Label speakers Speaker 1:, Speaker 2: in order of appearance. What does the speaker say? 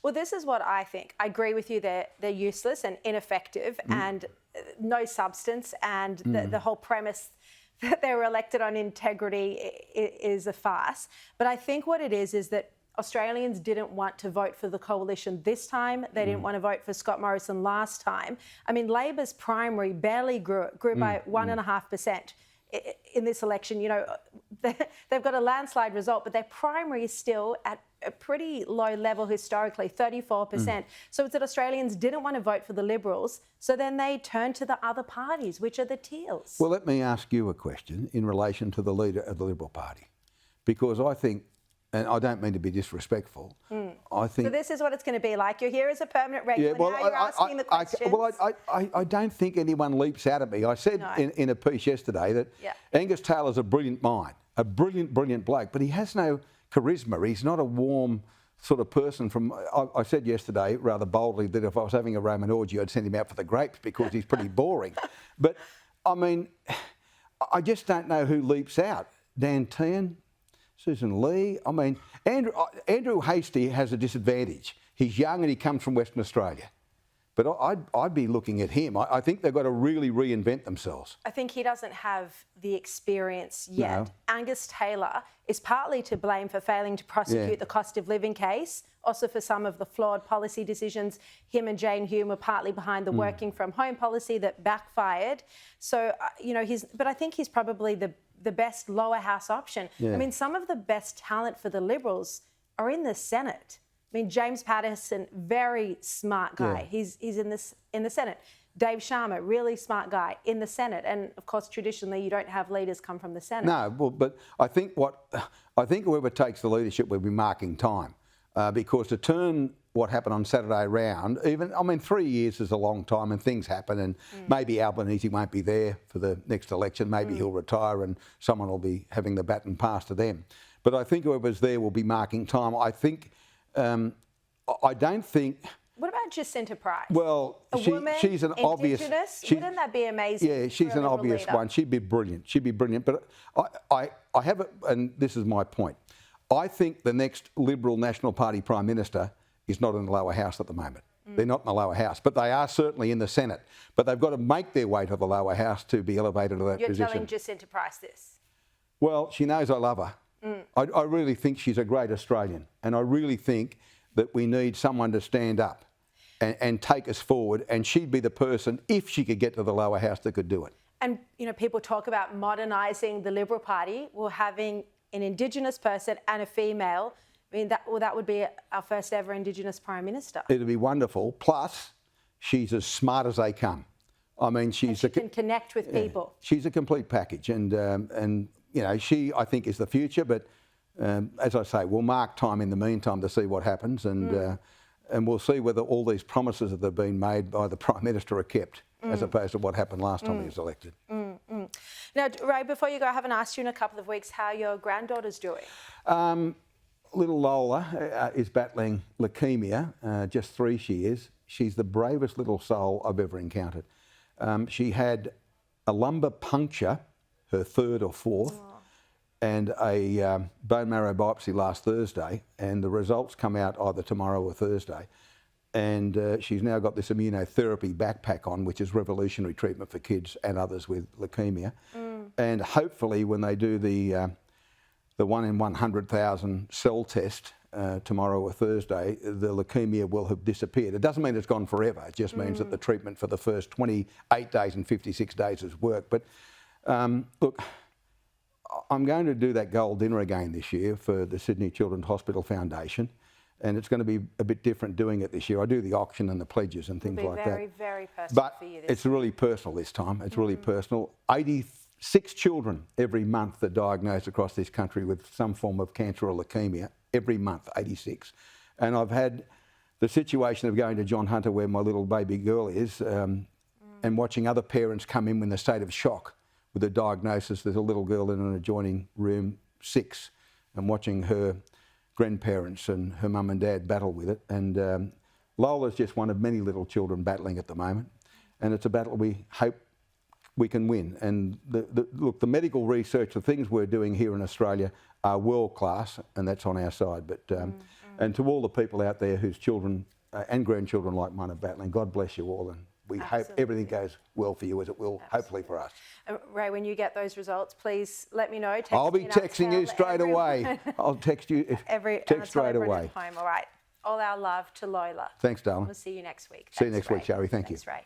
Speaker 1: Well, this is what I think. I agree with you. They're useless and ineffective and no substance. And the whole premise that they were elected on integrity is a farce. But I think what it is that Australians didn't want to vote for the coalition this time. They didn't want to vote for Scott Morrison last time. I mean, Labor's primary barely grew by 1.5%. In this election, you know, they've got a landslide result, but their primary is still at a pretty low level historically, 34%. So it's that Australians didn't want to vote for the Liberals, so then they turned to the other parties, which are the Teals.
Speaker 2: Well, let me ask you a question in relation to the leader of the Liberal Party, because I think, and I don't mean to be disrespectful, I think...
Speaker 1: So this is what it's going to be like. You're here as a permanent regular, now you're asking the questions.
Speaker 2: I don't think anyone leaps out at me. I said in a piece yesterday that Angus Taylor's a brilliant mind, a brilliant bloke, but he has no charisma. He's not a warm sort of person. I said yesterday, rather boldly, that if I was having a Roman orgy, I'd send him out for the grapes because he's pretty boring. But, I mean, I just don't know who leaps out. Dan Tehan, Susan Lee. I mean, Andrew Hastie has a disadvantage. He's young and he comes from Western Australia. But I'd be looking at him. I think they've got to really reinvent themselves.
Speaker 1: I think he doesn't have the experience yet.
Speaker 2: No.
Speaker 1: Angus Taylor is partly to blame for failing to prosecute the cost of living case, also for some of the flawed policy decisions. Him and Jane Hume were partly behind the working from home policy that backfired. So, you know, but I think he's probably the best lower house option.
Speaker 2: Yeah.
Speaker 1: I mean, some of the best talent for the Liberals are in the Senate. I mean, James Patterson, very smart guy.
Speaker 2: Yeah.
Speaker 1: He's in the Senate. Dave Sharma, really smart guy, in the Senate. And of course, traditionally, you don't have leaders come from the Senate.
Speaker 2: No, well, but I think whoever takes the leadership will be marking time, because to turn what happened on Saturday round, 3 years is a long time and things happen, and maybe Albanese won't be there for the next election. Maybe he'll retire and someone will be having the baton passed to them. But I think whoever's there will be marking time. I think. I don't think...
Speaker 1: What about Jacinta Price?
Speaker 2: Well, she's an obvious...
Speaker 1: Wouldn't that be amazing?
Speaker 2: Yeah, she's an obvious one. She'd be brilliant. But I have it, and this is my point. I think the next Liberal National Party Prime Minister is not in the lower house at the moment. They're not in the lower house, but they are certainly in the Senate. But they've got to make their way to the lower house to be elevated to that position.
Speaker 1: You're telling Jacinta Price this?
Speaker 2: Well, she knows I love her. I really think she's a great Australian, and I really think that we need someone to stand up and take us forward, and she'd be the person, if she could get to the lower house, that could do it.
Speaker 1: And, you know, people talk about modernising the Liberal Party. Well, having an Indigenous person and a female, I mean, that would be our first ever Indigenous Prime Minister.
Speaker 2: It'd be wonderful. Plus, she's as smart as they come. I mean, she
Speaker 1: can connect with people. She's
Speaker 2: a complete package, and you know, she, I think, is the future, but as I say, we'll mark time in the meantime to see what happens, and we'll see whether all these promises that have been made by the Prime Minister are kept, as opposed to what happened last time he was elected.
Speaker 1: Now, Ray, before you go, I haven't asked you in a couple of weeks how your granddaughter's doing.
Speaker 2: Little Lola is battling leukemia, just 3 she is. She's the bravest little soul I've ever encountered. She had a lumbar puncture, her 3rd or 4th, and a bone marrow biopsy last Thursday, and the results come out either tomorrow or Thursday. And she's now got this immunotherapy backpack on, which is revolutionary treatment for kids and others with leukemia. And hopefully when they do the 1 in 100,000 cell test tomorrow or Thursday, the leukemia will have disappeared. It doesn't mean it's gone forever. It just means that the treatment for the first 28 days and 56 days has worked. But look, I'm going to do that gold dinner again this year for the Sydney Children's Hospital Foundation, and it's going to be a bit different doing it this year. I do the auction and the pledges and things like that.
Speaker 1: Very, very personal for you this
Speaker 2: it's really personal this time. It's really personal. 86 children every month are diagnosed across this country with some form of cancer or leukemia. Every month, 86. And I've had the situation of going to John Hunter, where my little baby girl is, and watching other parents come in a state of shock with a diagnosis. There's a little girl in an adjoining room, 6, and watching her grandparents and her mum and dad battle with it. And Lola's just one of many little children battling at the moment, and it's a battle we hope we can win. And look, the medical research, the things we're doing here in Australia are world class, and that's on our side. But And to all the people out there whose children and grandchildren like mine are battling, God bless you all, and we hope everything goes well for you as it will, hopefully for us.
Speaker 1: Ray, when you get those results, please let me know. Text
Speaker 2: I'll be
Speaker 1: me and
Speaker 2: texting you
Speaker 1: tell
Speaker 2: straight
Speaker 1: everyone.
Speaker 2: away. I'll text you. Text straight away.
Speaker 1: Home. All right. All our love to Lola.
Speaker 2: Thanks, darling.
Speaker 1: We'll see you next week.
Speaker 2: See you next week, Sharri. Thank you.
Speaker 1: Thanks, Ray.